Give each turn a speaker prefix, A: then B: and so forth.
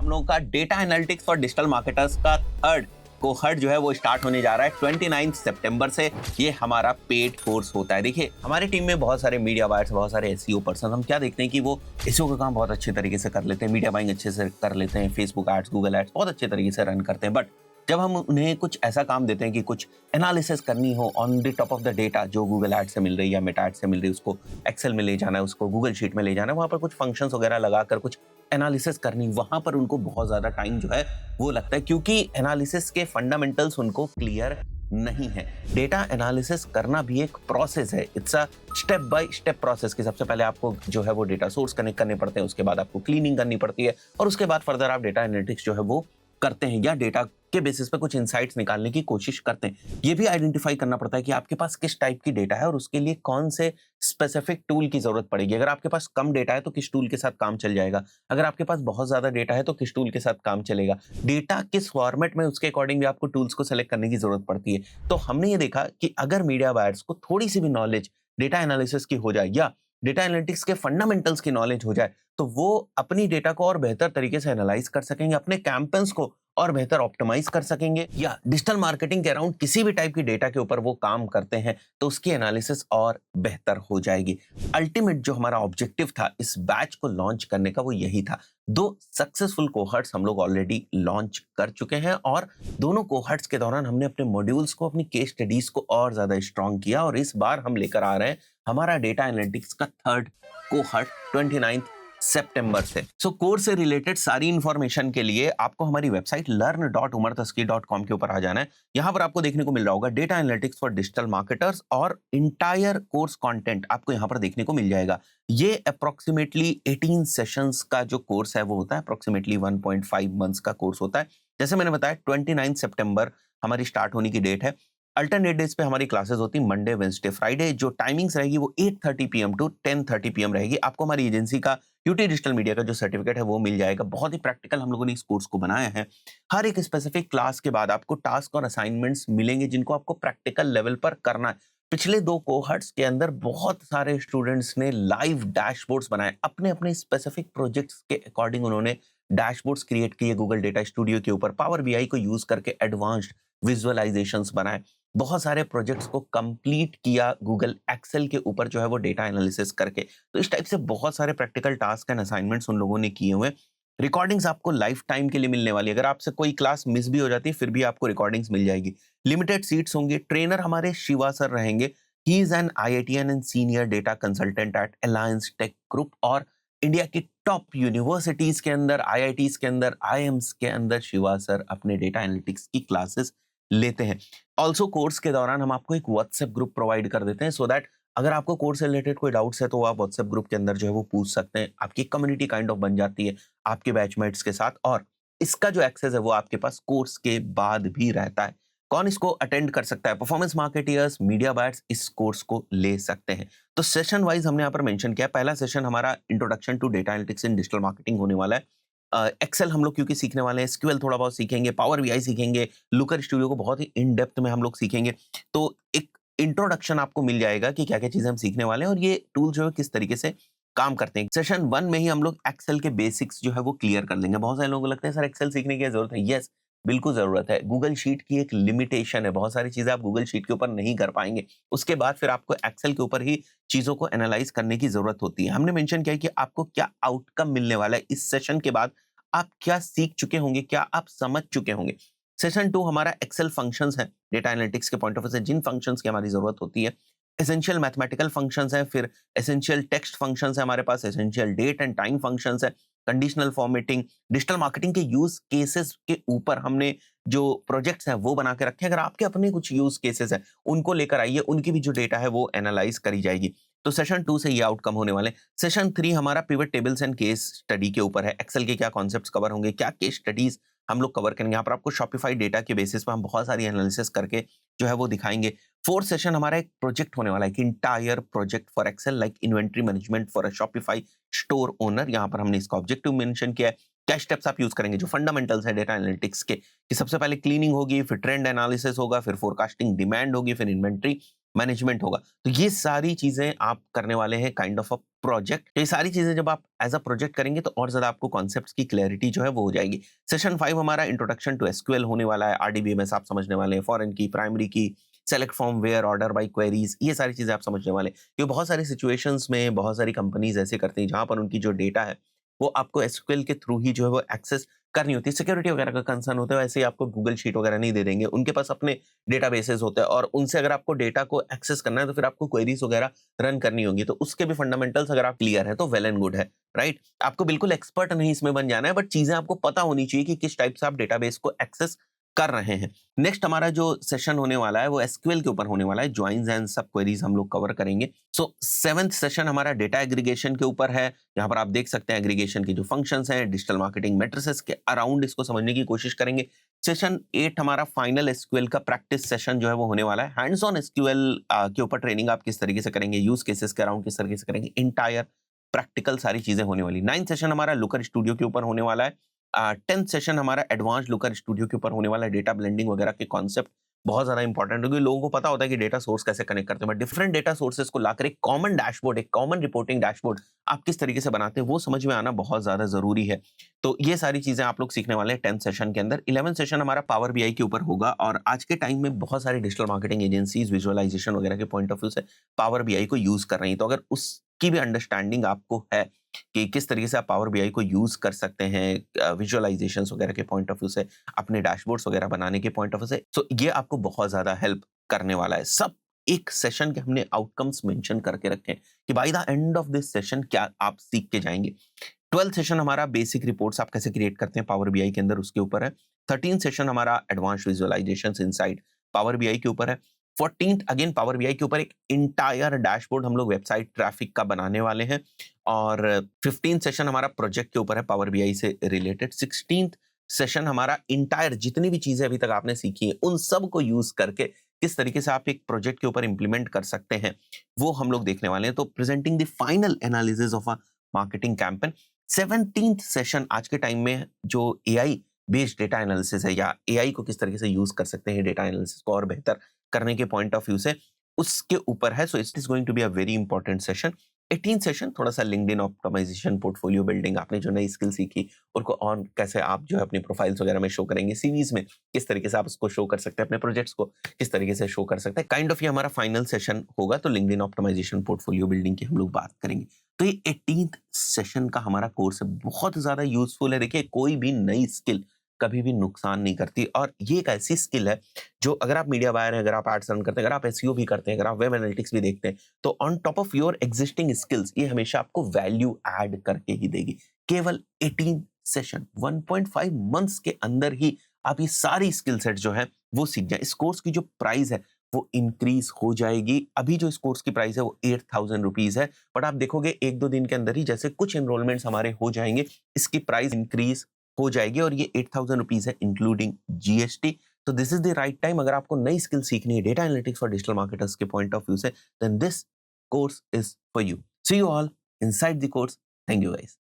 A: हम लोगों का data analytics for digital marketers का थर्ड कोहर्ट जो है वो स्टार्ट होने जा रहा है 29 सितंबर से। ये हमारा पेड कोर्स होता है। देखिए हमारी टीम में बहुत सारे मीडिया बायर्स, बहुत सारे एसईओ पर्सन, हम क्या देखते हैं कि वो एसईओ का काम बहुत अच्छे तरीके से कर लेते हैं, मीडिया बाइंग अच्छे से कर लेते हैं, फेसबुक एड्स, गूगल एड्स बहुत अच्छे तरीके से रन करते हैं। बट जब हम उन्हें कुछ ऐसा काम देते हैं कि कुछ एनालिसिस करनी हो on the top of the data जो गूगल एड से मिल रही है या मेटा एड से मिल रही है, उसको एक्सेल में ले जाना है, उसको गूगल शीट में ले जाना है, वहां पर कुछ फंक्शंस वगैरह लगाकर कुछ एनालिसिस करनी, वहां पर उनको बहुत ज्यादा टाइम जो है वो लगता है, क्योंकि एनालिसिस के फंडामेंटल्स उनको क्लियर नहीं है। डेटा एनालिसिस करना भी एक प्रोसेस है, it's a step by step process कि सबसे पहले आपको जो है वो डेटा सोर्स कनेक्ट करने पड़ते हैं, उसके बाद आपको क्लीनिंग करनी पड़ती है और उसके बाद फर्दर आप डेटा एनालिटिक्स जो है वो करते हैं या डेटा के बेसिस पे कुछ इंसाइट्स निकालने की कोशिश करते हैं। ये भी आइडेंटिफाई करना पड़ता है कि आपके पास किस टाइप की डेटा है और उसके लिए कौन से स्पेसिफिक टूल की जरूरत पड़ेगी। अगर आपके पास कम डेटा है तो किस टूल के साथ काम चल जाएगा, अगर आपके पास बहुत ज्यादा डेटा है तो किस टूल के साथ काम चलेगा, डेटा किस फॉर्मेट में, उसके अकॉर्डिंग भी आपको टूल्स को सेलेक्ट करने की जरूरत पड़ती है। तो हमने ये देखा कि अगर मीडिया बायर्स को थोड़ी सी भी नॉलेज डेटा एनालिसिस की हो जाए या डेटा एनालिटिक्स के फंडामेंटल्स की नॉलेज हो जाए तो वो अपनी डेटा को और बेहतर तरीके से एनालाइज कर सकेंगे, अपने कैंपेन्स को और बेहतर ऑप्टिमाइज कर सकेंगे, या डिजिटल मार्केटिंग के अराउंड किसी भी टाइप की डेटा के ऊपर वो काम करते हैं तो उसकी एनालिसिस और बेहतर हो जाएगी। अल्टीमेट जो हमारा ऑब्जेक्टिव था इस बैच को लॉन्च करने का वो यही था। 2 सक्सेसफुल कोहर्ट्स हम लोग ऑलरेडी लॉन्च कर चुके हैं और दोनों कोहर्ट्स के दौरान हमने अपने मॉड्यूल्स को, अपनी केस स्टडीज को और ज्यादा स्ट्रॉन्ग किया और इस बार हम लेकर आ रहे हैं हमारा डेटा एनालिटिक्स का थर्ड कोहर्ट 29 सितंबर से। कोर्स से रिलेटेड सारी इंफॉर्मेशन के लिए आपको हमारी वेबसाइट learn.umartaski.com के ऊपर आ जाना है। यहाँ पर आपको देखने को मिल रहा होगा data analytics for digital marketers और इंटायर कोर्स कंटेंट आपको यहाँ पर देखने को मिल जाएगा। ये अप्रोक्सीमेटली 18 सेशंस का जो कोर्स है वो होता है, अप्रोक्सीमेटली 1.5 मंथ्स का कोर्स होता है। जैसे मैंने बताया 29 सितंबर हमारी स्टार्ट होने की डेट है। अल्टरनेट डेज पे हमारी क्लासेस होती है मंडे, वेंसडे, फ्राइडे। जो टाइमिंग्स रहेगी वो 8:30 PM टू 10:30 PM रहेगी। आपको हमारी एजेंसी का यूटी डिजिटल मीडिया का जो सर्टिफिकेट है वो मिल जाएगा। बहुत ही प्रैक्टिकल हम लोगों ने इस कोर्स को बनाया है। हर एक स्पेसिफिक क्लास के बाद आपको टास्क और असाइनमेंट्स मिलेंगे जिनको आपको प्रैक्टिकल लेवल पर करना है। पिछले 2 कोहर्ट्स के अंदर बहुत सारे स्टूडेंट्स ने लाइव डैशबोर्ड्स बनाए, अपने अपने स्पेसिफिक प्रोजेक्ट्स के अकॉर्डिंग उन्होंने डैशबोर्ड्स क्रिएट किए गूगल डेटा स्टूडियो के ऊपर, पावर बीआई को यूज करके एडवांस्ड विजुअलाइजेशंस बनाए, बहुत सारे प्रोजेक्ट्स को कंप्लीट किया गूगल एक्सेल के ऊपर जो है वो डेटा एनालिसिस करके। तो इस टाइप से बहुत सारे प्रैक्टिकल टास्क एंड असाइनमेंट्स उन लोगों ने किए हुए। रिकॉर्डिंग्स आपको लाइफ टाइम के लिए मिलने वाली है। अगर आपसे कोई क्लास मिस भी हो जाती है फिर भी आपको रिकॉर्डिंग्स मिल जाएगी। लिमिटेड सीट्स होंगे। ट्रेनर हमारे शिवा सर रहेंगे। He is an IITian and senior data consultant at Alliance Tech Group और इंडिया की टॉप यूनिवर्सिटीज के अंदर, आईआईटीज के अंदर, आईएम्स के अंदर शिवा सर अपने डेटा एनालिटिक्स की क्लासेस लेते हैं। ऑल्सो कोर्स के दौरान हम आपको एक व्हाट्सएप ग्रुप प्रोवाइड कर देते हैं सो दैट अगर आपको कोर्स से रिलेटेड कोई डाउट्स है तो आप व्हाट्सएप ग्रुप के अंदर जो है वो पूछ सकते हैं। आपकी कम्युनिटी काइंड ऑफ बन जाती है आपके बैचमेट्स के साथ और इसका जो एक्सेस है वो आपके पास कोर्स के बाद भी रहता है। कौन इसको अटेंड कर सकता है? परफॉर्मेंस मार्केटियर्स, मीडिया बायर्स इस कोर्स को ले सकते हैं। तो सेशन वाइज हमने यहाँ पर मेंशन किया। पहला सेशन हमारा introduction to data analytics in digital marketing होने वाला है। एक्सेल हम लोग क्योंकि सीखने वाले हैं, एसक्यूएल थोड़ा बहुत सीखेंगे, पावर बीआई सीखेंगे, लुकर स्टूडियो को बहुत ही इन डेप्थ में हम लोग सीखेंगे। तो एक इंट्रोडक्शन आपको मिल जाएगा कि क्या-क्या चीजें हम सीखने वाले हैं और ये टूल जो है किस तरीके से काम करते हैं। सेशन 1 में ही हम लोग एक्सेल के बेसिक्स जो है वो क्लियर कर लेंगे। बहुत सारे लोगों को लगता है सर एक्सेल सीखने की क्या जरूरत है? यस, बिल्कुल जरूरत है। गूगल शीट की एक लिमिटेशन है, बहुत सारी चीजें आप गूगल शीट के ऊपर नहीं कर पाएंगे। उसके बाद फिर आपको एक्सेल के ऊपर ही चीजों को एनालाइज करने की जरूरत होती है। हमने मेंशन किया है कि आपको क्या आउटकम मिलने वाला है इस सेशन के बाद, आप क्या सीख चुके होंगे, क्या आप समझ चुके होंगे। सेशन 2 हमारा एक्सेल फंक्शंस है। डेटा एनालिटिक्स के पॉइंट ऑफ व्यू से जिन फंक्शंस की हमारी जरूरत होती है, एसेंशियल मैथमेटिकल फंक्शंस है, फिर एसेंशियल टेक्स्ट फंक्शंस है हमारे पास, essential date and time functions है, कंडीशनल फॉर्मेटिंग, डिजिटल मार्केटिंग के यूज केसेस के ऊपर हमने जो प्रोजेक्ट्स हैं वो बना के रखे हैं। अगर आपके अपने कुछ यूज केसेस हैं उनको लेकर आइए, उनकी भी जो डेटा है वो एनालाइज करी जाएगी। तो सेशन 2 से ये आउटकम होने वाले हैं। सेशन 3 हमारा pivot tables and case study के ऊपर है। एक्सेल के क्या कॉन्सेप्ट्स कवर होंगे, क्या केस स्टडीज हम लोग कवर करेंगे। यहाँ पर आपको शॉपिफाई डेटा के बेसिस पर हम बहुत सारी एनालिसिस करके जो है वो दिखाएंगे। 4th सेशन हमारा एक प्रोजेक्ट होने वाला है, entire project for Excel like inventory management for a Shopify store owner. यहाँ पर हमने इसका ऑब्जेक्टिव मेंशन किया है। क्या स्टेप्स आप यूज करेंगे, जो फंडामेंटल्स है डेटा एनालिटिक्स के, कि सबसे पहले क्लीनिंग होगी, फिर ट्रेंड एनालिसिस होगा, फिर फोरकास्टिंग डिमांड होगी, फिर इन्वेंट्री मैनेजमेंट होगा। तो ये सारी चीजें आप करने वाले हैं काइंड ऑफ अ प्रोजेक्ट। तो ये सारी चीजें जब आप एज अ प्रोजेक्ट करेंगे तो और ज्यादा आपको कॉन्सेप्ट्स की क्लैरिटी जो है वो हो जाएगी। सेशन 5 हमारा इंट्रोडक्शन टू एसक्यूएल होने वाला है। आरडीबीएमएस आप समझने वाले हैं, फॉरेन की, प्राइमरी की, select from where, order by queries, ये सारी चीजें आप समझने वाले हैं। ये बहुत सारी सिचुएशंस में बहुत सारी कंपनीज ऐसे करती हैं जहां पर उनकी जो डेटा है वो आपको एसक्यूएल के थ्रू ही जो है वो एक्सेस करनी होती है। सिक्योरिटी वगैरह का कंसर्न होता है, वैसे ही आपको गूगल शीट वगैरह नहीं दे देंगे। उनके पास अपने डेटाबेसेस होते हैं और उनसे अगर आपको डेटा को एक्सेस करना है तो फिर आपको क्वेरीज वगैरह रन करनी होगी। तो उसके भी फंडामेंटल्स अगर आप क्लियर है तो वेल एंड गुड है, राइट? आपको बिल्कुल एक्सपर्ट नहीं इसमें बन जाना है, बट चीजें आपको पता होनी चाहिए कि किस टाइप से आप डेटाबेस को एक्सेस कर रहे हैं। नेक्स्ट हमारा जो सेशन होने वाला है वो एसक्यूएल के ऊपर होने वाला है। ज्वाइंस एंड सब क्वेरीज हम लोग कवर करेंगे। सो 7th सेशन हमारा डेटा एग्रीगेशन के ऊपर है। यहाँ पर आप देख सकते हैं एग्रीगेशन की जो फंक्शंस हैं, डिजिटल मार्केटिंग मैट्रिसेस के अराउंड इसको समझने की कोशिश करेंगे। सेशन 8 हमारा फाइनल एसक्यूएल का प्रैक्टिस सेशन जो है वो होने वाला है। हैंड्स ऑन एसक्यूएल के ऊपर ट्रेनिंग आप किस तरीके से करेंगे, यूज केसेस के अराउंड किस तरीके से करेंगे, इंटायर प्रैक्टिकल सारी चीजें होने वाली। 9th सेशन हमारा लुकर स्टूडियो के ऊपर होने वाला है। 10th सेशन हमारा एडवांस लुकर स्टूडियो के ऊपर होने वाला है। डेटा ब्लेंडिंग वगैरह के कॉन्सेप्ट बहुत ज्यादा इंपॉर्टेंट है, क्योंकि लोगों को पता होता है कि डेटा सोर्स कैसे कनेक्ट करते हैं, बट डिफरेंट डेटा सोर्सेस को लाकर एक कॉमन डैशबोर्ड, एक कॉमन रिपोर्टिंग डैशबोर्ड आप किस तरीके से बनाते हैं वो समझ में आना बहुत ज्यादा जरूरी है। तो ये सारी चीजें आप लोग सीखने वाले हैं 10th सेशन के अंदर। 11th सेशन हमारा पावर बीआई के ऊपर होगा और आज के टाइम में बहुत सारी डिजिटल मार्केटिंग एजेंसीज विजुअलाइजेशन वगैरह के पॉइंट ऑफ व्यू से पावर बीआई को यूज कर रही हैं। तो अगर उसकी भी अंडरस्टैंडिंग आपको है कि किस तरीके से आप पावर बीआई को यूज कर सकते हैं विजुअलाइजेशंस वगैरह के पॉइंट ऑफ व्यू से, अपने डैशबोर्ड्स वगैरह बनाने के पॉइंट ऑफ व्यू से, तो ये आपको बहुत ज्यादा हेल्प करने वाला है। सब एक सेशन के हमने आउटकम्स मेंशन करके रखे हैं कि by the end of this session क्या आप सीख के जाएंगे। 12th सेशन हमारा बेसिक रिपोर्ट्स आप कैसे क्रिएट करते हैं पावर बीआई के अंदर, उसके ऊपर है। 13th सेशन हमारा advance visualisations inside power BI के ऊपर है। 14th अगेन पावर बीआई के ऊपर एक इंटायर डैशबोर्ड हम लोग वेबसाइट ट्रैफिक का बनाने वाले हैं। और 15th सेशन हमारा प्रोजेक्ट के ऊपर है पावर बीआई से रिलेटेड। 16th सेशन हमारा इंटायर जितनी भी चीजें अभी तक आपने सीखी है उन सब को यूज करके किस तरीके से आप एक प्रोजेक्ट के ऊपर इंप्लीमेंट कर सकते हैं वो हम लोग देखने वाले हैं। तो presenting the final analysis of a marketing campaign. 17th session आज के टाइम में जो एआई बेस्ड डेटा एनालिसिस है या एआई को किस तरीके से यूज कर सकते हैं डेटा एनालिसिस को और बेहतर करने के पॉइंट ऑफ व्यू से, उसके ऊपर है। So it is going to be a very important session. 18th session थोड़ा सा लिंक्डइन ऑप्टिमाइजेशन, पोर्टफोलियो बिल्डिंग, आपने जो नई स्किल सीखी उनको और कैसे आप जो है अपनी प्रोफाइल्स वगैरह में शो करेंगे, सीवीज में किस तरीके से आप उसको शो कर सकते हैं, अपने प्रोजेक्ट्स को किस तरीके से शो कर सकते हैं, काइंड ऑफ ये हमारा फाइनल सेशन होगा। तो लिंक्डइन ऑप्टिमाइजेशन, पोर्टफोलियो बिल्डिंग की हम लोग बात करेंगे। तो ये 18th सेशन का हमारा कोर्स बहुत ज्यादा यूजफुल है। देखिए कोई भी नई स्किल कभी भी नुकसान नहीं करती और ये एक ऐसी स्किल है जो अगर आप मीडिया बायर हैं, अगर आप एड्स रन करते हैं, अगर आप एसईओ भी करते हैं, अगर आप वेब एनालिटिक्स भी देखते हैं, तो on top of your existing skills ये हमेशा आपको वैल्यू ऐड करके ही देगी। केवल 18 सेशन 1.5 मंथ्स के अंदर ही आप ये सारी स्किल सेट जो है वो सीख जाए। इस कोर्स की जो प्राइस है वो इंक्रीज हो जाएगी। अभी जो इस कोर्स की प्राइस है वो 8,000 रुपीज है, बट आप देखोगे एक दो दिन के अंदर ही जैसे कुछ एनरोलमेंट्स हमारे हो जाएंगे इसकी प्राइस इंक्रीज हो जाएगी और ये 8,000 रुपीज है इंक्लूडिंग जीएसटी। तो this is the right time. अगर आपको नई स्किल सीखनी है डेटा एनालिटिक्स और डिजिटल मार्केटर्स के पॉइंट ऑफ व्यू से, then this course is for you. See you all inside the course. Thank you guys.